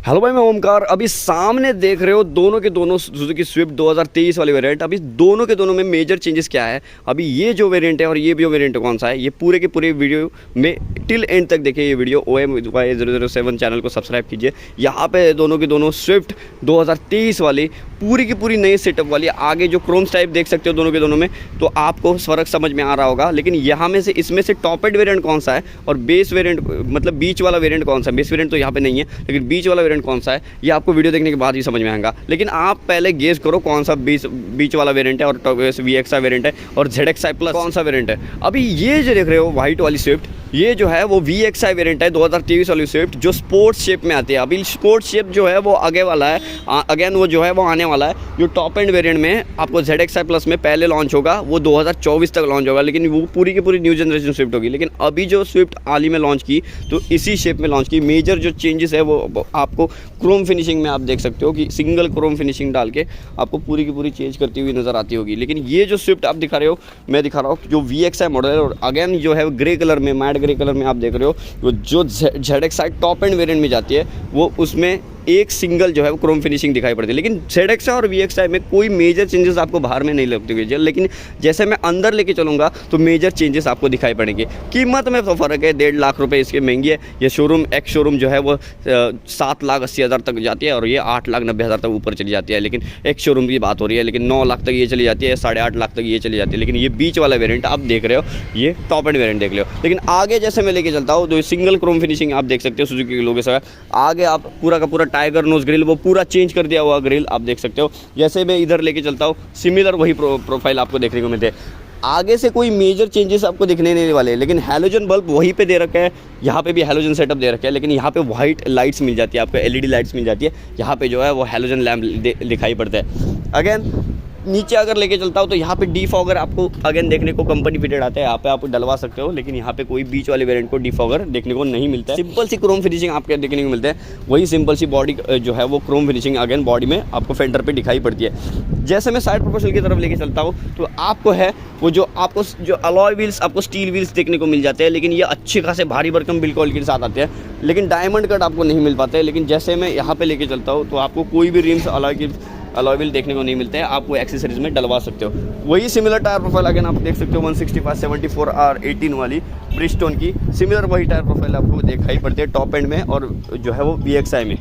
Hello भाई, मैं ओमकार। अभी सामने देख रहे हो दोनों के दोनों सुजुकी स्विफ्ट 2023 वाले वेरिएंट। अभी दोनों के दोनों में मेजर चेंजेस क्या है, अभी ये जो वेरिएंट है और ये भी वेरिएंट कौन सा है, ये पूरे के पूरे वीडियो में टिल एंड तक देखिए। ये वीडियो OMY007 चैनल को सब्सक्राइब कीजिए। यहाँ पे दोनों के दोनों स्विफ्ट 2023 वाली पूरी की पूरी नई सेटअप वाली। आगे जो क्रोम टाइप देख सकते हो दोनों के दोनों में, तो आपको फ़र्क समझ में आ रहा होगा। लेकिन यहाँ में से इसमें से टॉप एंड वेरिएंट कौन सा है और बेस वेरिएंट मतलब बीच वाला वेरिएंट कौन सा है। बेस वेरिएंट तो यहाँ पे नहीं है, लेकिन बीच वाला वेरिएंट कौन सा है ये आपको वीडियो देखने के बाद ही समझ में आएगा। लेकिन आप पहले गेस करो कौन सा बीच वाला वेरिएंट है और VXI वेरिएंट है और ZXI प्लस कौन सा वेरिएंट है। अभी ये जो देख रहे हो वाइट वाली स्विफ्ट, ये जो है वो VXI वेरिएंट है 2023 वाली स्विफ्ट, जो स्पोर्ट्स शेप में आती है। अभी स्पोर्ट्स शेप जो है वो आगे वाला है, अगेन वो जो है वो आने वाला है। जो टॉप एंड वेरिएंट में आपको ZXI प्लस में पहले लॉन्च होगा, वो 2024 तक लॉन्च होगा, लेकिन वो पूरी की पूरी न्यू जनरेशन स्विफ्ट होगी। लेकिन अभी जो स्विफ्ट हाल ही में लॉन्च की तो इसी शेप में लॉन्च की। मेजर जो चेंजेस है वो आपको क्रोम फिनिशिंग में आप देख सकते हो कि सिंगल क्रोम फिनिशिंग डाल के आपको पूरी की पूरी चेंज करती हुई नज़र आती होगी। लेकिन ये जो स्विफ्ट आप दिखा रहे हो, मैं दिखा रहा हूँ जो VXI मॉडल है, और अगेन जो है ग्रे कलर में, मैट ग्रे कलर में आप देख रहे हो। जो ZXI टॉप एंड वेरिएंट में जाती है वो उसमें एक सिंगल जो है वो क्रोम फिनिशिंग दिखाई पड़ती है। लेकिन ZXI और VXI में कोई मेजर चेंजेस आपको बाहर में नहीं लगते हुए। लेकिन जैसे मैं अंदर लेके चलूँगा तो मेजर चेंजेस आपको दिखाई पड़ेंगे। कीमत में तो फ़र्क है, 1.5 लाख रुपए इसके महंगी है। ये शोरूम एक्स शोरूम जो है वो 7,80,000 तक जाती है और ये 8,90,000 तक ऊपर चली जाती है। लेकिन एक्स शोरूम की बात हो रही है, लेकिन 9 लाख तक ये चली जाती है, 8.5 लाख तक ये चली जाती है। लेकिन ये बीच वाला वेरिएंट आप देख रहे हो, ये टॉप एंड वेरिएंट देख रहे हो। लेकिन आगे जैसे मैं लेके चलता हूँ तो सिंगल क्रोम फिनिशिंग आप देख सकते हो सुजुकी के लोगो से। आगे आप पूरा का पूरा टाइगर नोज ग्रिल पूरा चेंज कर दिया हुआ ग्रिल आप देख सकते हो। जैसे मैं इधर लेके चलता हूँ सिमिलर वही प्रोफाइल आपको देखने को मिलते हैं। आगे से कोई मेजर चेंजेस आपको दिखने नहीं वाले। लेकिन हैलोजन बल्ब वहीं पे दे रखा है, यहाँ पे भी हैलोजन सेटअप दे रखा है, लेकिन यहाँ पे वाइट लाइट्स मिल जाती है आपको, LED लाइट्स मिल जाती है। यहाँ पे जो है वो हैलोजन लैम्प दिखाई पड़ता है। अगेन नीचे अगर लेके चलता हूँ तो यहाँ पे डिफॉगर आपको अगेन देखने को कंपनी फिटेड आता है, यहाँ पे आप डलवा सकते हो। लेकिन यहाँ पे कोई बीच वाले वेरिएंट को डिफॉगर देखने को नहीं मिलता है। सिंपल सी क्रोम फिनिशिंग आपको देखने को मिलता है, वही सिंपल सी बॉडी जो है वो क्रोम फिनिशिंग अगेन बॉडी में आपको फेंडर पे दिखाई पड़ती है। जैसे मैं साइड प्रोफेशनल की तरफ लेके चलता हूँ तो आपको है वो जो आपको जो अलॉय व्हील्स, आपको स्टील व्हील्स देखने को मिल जाते हैं। लेकिन ये अच्छे खासे भारी भरकम बिल्ड क्वालिटी के साथ आते हैं, लेकिन डायमंड कट आपको नहीं मिल पाते हैं। लेकिन जैसे मैं यहाँ पे लेके चलता हूँ तो आपको कोई भी रिम्स अलॉय व्हील देखने को नहीं मिलते हैं, आप वो एक्सेसरीज में डलवा सकते हो। वही सिमिलर टायर प्रोफाइल अगेन आप देख सकते हो 165/74R18 वाली ब्रिजस्टोन की सिमिलर वही टायर प्रोफाइल आपको दिखाई पड़ती है टॉप एंड में और जो है वो VXI में।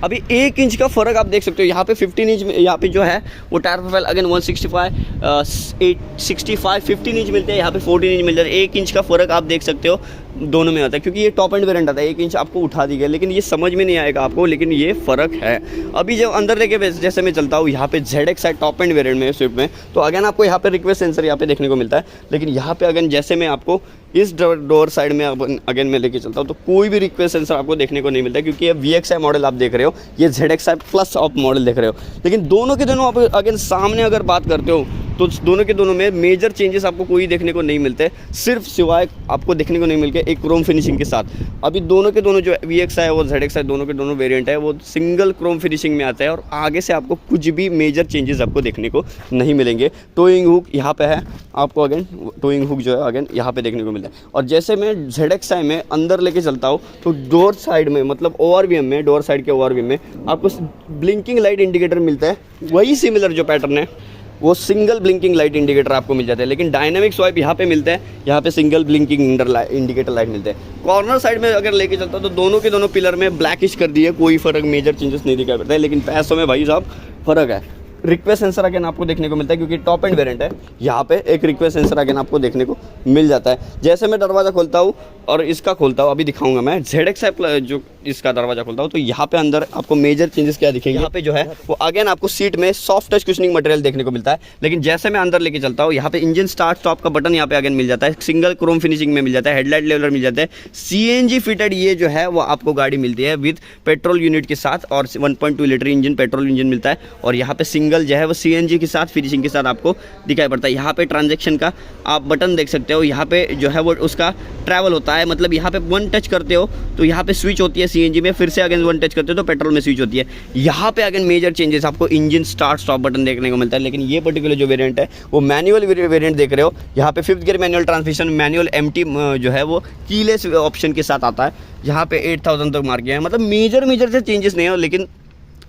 अभी 1 इंच का फ़र्क आप देख सकते हो। यहाँ पे 15 इंच में, यहाँ पे जो है वो टायर प्रोफाइल अगेन 165 15 इंच मिलते हैं, यहाँ पे 14 इंच मिल जाता है। 1 इंच का फ़र्क आप देख सकते हो दोनों में आता है, क्योंकि ये टॉप एंड वेरिएंट आता है। 1 इंच आपको उठा दी गई, लेकिन ये समझ में नहीं आएगा आपको, लेकिन ये फ़र्क है। अभी जब अंदर लेके जैसे मैं चलता हूँ यहाँ पे ZXI टॉप एंड वेरिएंट में स्विफ्ट में, तो अगेन आपको यहाँ पे रिक्वेस्ट सेंसर यहाँ पे देखने को मिलता है। लेकिन यहाँ पे अगेन जैसे मैं आपको इस डोर साइड में अगेन मैं लेके चलता हूँ तो कोई भी रिक्वेस्ट सेंसर आपको देखने को नहीं मिलता है, क्योंकि ये VXI मॉडल आप देख रहे हो, ये ZXI प्लस आप मॉडल देख रहे हो। लेकिन दोनों के दोनों आप अगेन सामने अगर बात करते हो तो दोनों के दोनों में मेजर चेंजेस आपको कोई देखने को नहीं मिलते, सिर्फ सिवाय आपको देखने को नहीं मिलते एक क्रोम फिनिशिंग के साथ। अभी दोनों के दोनों जो VXI है वो ZXI दोनों के दोनों वेरिएंट है वो सिंगल क्रोम फिनिशिंग में आता है, और आगे से आपको कुछ भी मेजर चेंजेस आपको देखने को नहीं मिलेंगे। टोइंग हुक यहाँ पे है, आपको अगेन टोइंग हुक जो है अगेन यहाँ पे देखने को मिलता है। और जैसे मैं ZXI में अंदर लेके चलता हूँ तो डोर साइड में मतलब ORVM में, डोर साइड के ORVM में आपको ब्लिंकिंग लाइट इंडिकेटर मिलता है। वही सिमिलर जो पैटर्न है वो सिंगल ब्लिंकिंग लाइट इंडिकेटर आपको मिल जाता है। लेकिन डायनामिक स्वाइप यहाँ पे मिलता है, यहाँ पे सिंगल ब्लिंकिंग इंडिकेटर लाइट मिलते हैं। कॉर्नर साइड में अगर लेके चलता हूँ तो दोनों के दोनों पिलर में ब्लैकिश कर दिए, कोई फ़र्क मेजर चेंजेस नहीं दिखाई पड़ता है। लेकिन पैसों में भाई साहब फ़र्क है। रिक्वेस्ट सेंसर अगेन आपको देखने को मिलता है, क्योंकि टॉप एंड वेरिएंट है। यहाँ पे एक रिक्वेस्ट सेंसर अगेन आपको देखने को मिल जाता है। जैसे मैं दरवाज़ा खोलता हूँ और इसका खोलता हूँ, अभी दिखाऊंगा मैं ZXI जो इसका दरवाज़ा खोलता हूँ तो यहाँ पे अंदर आपको मेजर चेंजेस क्या दिखेंगे। यहाँ पे जो है वो अगेन आपको सीट में सॉफ्ट टच कुशनिंग मटेरियल देखने को मिलता है। लेकिन जैसे मैं अंदर लेके चलता हूँ यहाँ पे इंजन स्टार्ट स्टॉप का बटन यहाँ पे अगेन मिल जाता है, सिंगल क्रोम फिनिशिंग में मिल जाता है। हेडलाइट लेवलर मिल जाता है, CNG फिटेड ये जो है वो आपको गाड़ी मिलती है विद पेट्रोल यूनिट के साथ, और 1.2 लीटर इंजन पेट्रोल इंजन मिलता है। और यहाँ पे सिंगल जो है वो CNG के साथ फिनिशिंग के साथ आपको दिखाई पड़ता है। यहाँ पे ट्रांजैक्शन का आप बटन देख सकते हो, यहाँ पे जो है वो उसका ट्रैवल होता है, मतलब यहाँ पे 1 टच करते हो तो यहाँ पे स्विच होती है सीएनजी में, फिर से अगेन वन टच करते हो तो पेट्रोल में स्विच होती है। यहाँ पे अगेन मेजर चेंजेस आपको इंजन स्टार्ट स्टॉप बटन देखने को मिलता है, लेकिन ये पर्टिकुलर जो वेरिएंट है वो मैनुअल वेरिएंट देख रहे हो। यहाँ पे 5th gear manual transmission, manual MT जो है वो कीलेस ऑप्शन के साथ आता है। यहाँ पे 8000 तक मार गया है, मतलब मेजर से चेंजेस नहीं है, लेकिन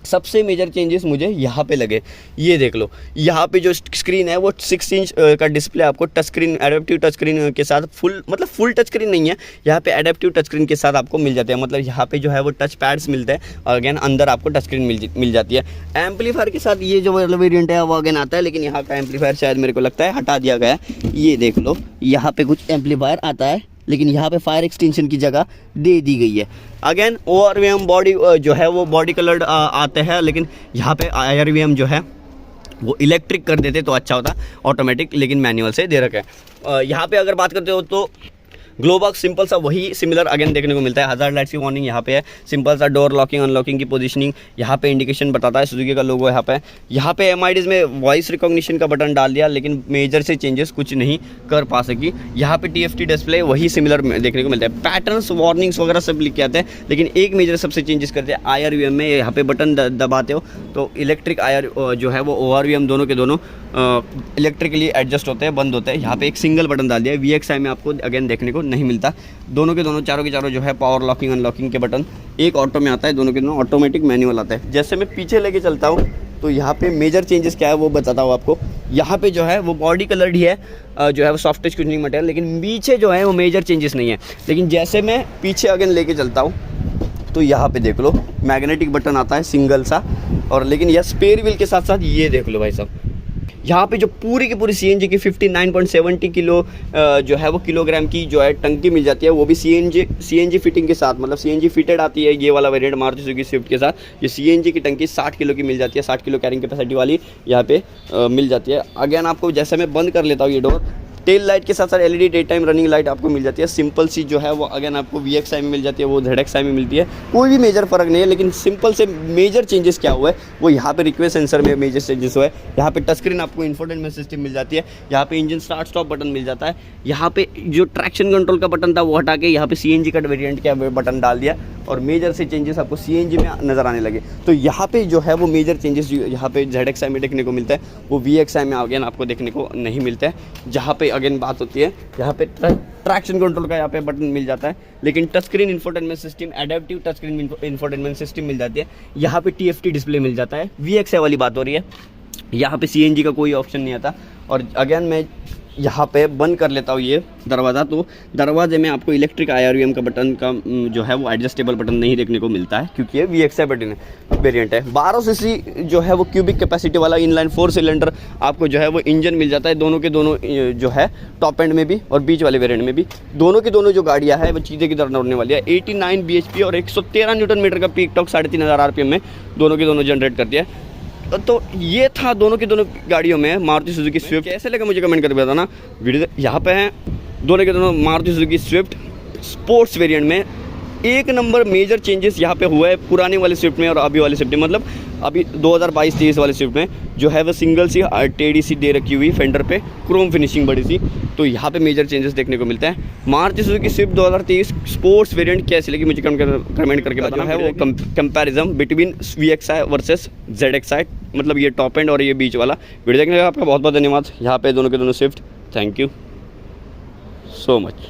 सबसे मेजर चेंजेस मुझे यहाँ पे लगे। ये देख लो, यहाँ पे जो स्क्रीन है वो 6 इंच का डिस्प्ले आपको touch screen, adaptive touch screen के साथ फुल टच स्क्रीन नहीं है, यहाँ पे एडेप्टिव टच स्क्रीन के साथ आपको मिल जाते हैं। मतलब यहाँ पे जो है वो टच पैड्स मिलते हैं और अगेन अंदर आपको टच स्क्रीन मिल जाती है। एम्पलीफायर के साथ ये जो वेरिएंट है वो अगेन आता है, लेकिन यहाँ का एम्पलीफायर शायद मेरे को लगता है हटा दिया गया है। ये देख लो, यहाँ पे कुछ एम्पलीफायर आता है, लेकिन यहाँ पे फायर एक्सटेंशन की जगह दे दी गई है। अगेन ORVM बॉडी जो है वो बॉडी कलर्ड आते हैं, लेकिन यहाँ पे IRVM जो है वो इलेक्ट्रिक कर देते तो अच्छा होता, ऑटोमेटिक, लेकिन मैनुअल से दे रखा है। यहाँ पे अगर बात करते हो तो ग्लो बॉक्स सिंपल सा वही सिमिलर अगेन देखने को मिलता है। हज़ार्ड लाइट्स की वार्निंग यहाँ पे है, सिंपल सा डोर लॉकिंग अनलॉकिंग की पोजीशनिंग, यहाँ पे इंडिकेशन बताता है, सुजुकी का लोगो यहाँ पे। यहाँ पे MIDs में वॉइस रिकॉग्निशन का बटन डाल दिया, लेकिन मेजर से चेंजेस कुछ नहीं कर पा सकी। यहाँ पे TFT डिस्प्ले वही सिमिलर देखने को मिलता है। पैटर्न्स वार्निंग्स वगैरह सब लिख के आते हैं, लेकिन एक मेजर सबसे चेंजेस करते हैं IRVM में। यहाँ पे बटन दबाते हो तो इलेक्ट्रिक जो है वो ORVM दोनों के दोनों इलेक्ट्रिकली एडजस्ट होते हैं, बंद होते हैं। यहाँ पे एक सिंगल बटन डाल दिया है, VXI में आपको अगेन देखने को नहीं मिलता। दोनों के दोनों चारों के चारों जो है पावर लॉकिंग अनलॉकिंग के बटन, एक ऑटो में आता है, दोनों के दोनों ऑटोमेटिक मैनुअल आता है। जैसे मैं पीछे लेके चलता हूँ तो यहाँ पे मेजर चेंजेस क्या है वो बताता हूँ आपको। यहाँ पे जो है वो बॉडी कलर्ड ही है, जो है वो सॉफ्ट टच कुशनिंग मटेरियल, लेकिन पीछे जो है वो मेजर चेंजेस नहीं है। लेकिन जैसे मैं पीछे अगेन लेके चलता हूँ तो यहाँ पे देख लो मैग्नेटिक बटन आता है सिंगल सा, और लेकिन यह स्पेयर व्हील के साथ साथ ये देख लो भाई साहब, यहाँ पे जो पूरी की पूरी CNG की 59.70 किलो जो है वो किलोग्राम की जो है टंकी मिल जाती है, वो भी CNG फिटिंग के साथ, मतलब CNG फिटेड आती है। ये वाला वेरिएंट मारुति सुजुकी स्विफ्ट के साथ ये CNG की टंकी 60 किलो की मिल जाती है, 60 किलो कैरिंग कैपेसिटी वाली यहाँ पे मिल जाती है। अगेन आपको जैसे मैं बंद कर लेता हूँ ये डोर, टेल लाइट के साथ साथ LED day time running light आपको मिल जाती है। सिंपल सी जो है वो अगेन आपको VXI में मिल जाती है, वो ZXI में मिलती है। कोई भी मेजर फ़र्क नहीं है, लेकिन सिंपल से मेजर चेंजेस क्या हुआ है वो यहाँ पे रिक्वेस्ट सेंसर में मेजर चेंजेस हुआ है। यहाँ पे टच स्क्रीन आपको इंफोटेनमेंट सिस्टम मिल जाती है, यहाँ पे इंजन स्टार्ट स्टॉप बटन मिल जाता है। यहाँ पे जो ट्रैक्शन कंट्रोल का बटन था वो हटा के यहाँ पे CNG का वेरिएंट का बटन डाल दिया, और मेजर से चेंजेस आपको CNG में नज़र आने लगे। तो यहाँ पे जो है वो मेजर चेंजेस यहाँ पे ZXI में देखने को मिलता है, वो VXI में अगेन आपको देखने को नहीं मिलता है। जहाँ पे अगेन बात होती है, यहाँ पे ट्रैक्शन कंट्रोल का यहाँ पे बटन मिल जाता है, लेकिन touch screen infotainment system, adaptive touch screen infotainment system मिल जाती है। यहाँ पे TFT डिस्प्ले मिल जाता है। VXI वाली बात हो रही है, यहाँ पे CNG का कोई ऑप्शन नहीं आता। और अगेन मैं यहाँ पे बंद कर लेता हूँ ये दरवाज़ा, तो दरवाजे में आपको इलेक्ट्रिक IRVM का बटन का जो है वो एडजस्टेबल बटन नहीं देखने को मिलता है, क्योंकि ये VXI बटन वेरिएंट है। 1200 सीसी जो है वो क्यूबिक कैपेसिटी वाला इनलाइन 4 सिलेंडर आपको जो है वो इंजन मिल जाता है, दोनों के दोनों जो है टॉप एंड में भी और बीच वाले वेरिएंट में भी। दोनों की दोनों जो गाड़ियाँ है वो चीज़े की तरह दौड़ने वाली है। 89 bhp और 113 न्यूटन मीटर का पीक टॉर्क 3500 RPM में दोनों की दोनों जनरेट करती है। तो ये था दोनों की दोनों गाड़ियों में मारुति सुजुकी स्विफ्ट। कैसे लगा मुझे कमेंट करके बताना। वीडियो यहाँ पे हैं दोनों के दोनों Maruti Suzuki Swift sports variant में। एक नंबर मेजर चेंजेस यहाँ पे हुआ है पुराने वाले स्विफ्ट में और अभी वाले स्विफ्ट में, मतलब अभी 2022-23 वाले स्विफ्ट में जो है वो सिंगल सी टेढ़ी सी दे रखी हुई फेंडर पे, क्रोम फिनिशिंग बड़ी सी, तो यहाँ पे मेजर चेंजेस देखने को मिलते हैं। Maruti Suzuki Swift 2023 sports variant कैसी लगी मुझे कमेंट करके बताना है। वो comparison between VXI versus ZXI, मतलब ये टॉप एंड और ये बीच वाला। वीडियो देखने का आपका बहुत बहुत धन्यवाद। यहाँ पे दोनों के दोनों Swift, thank you so much.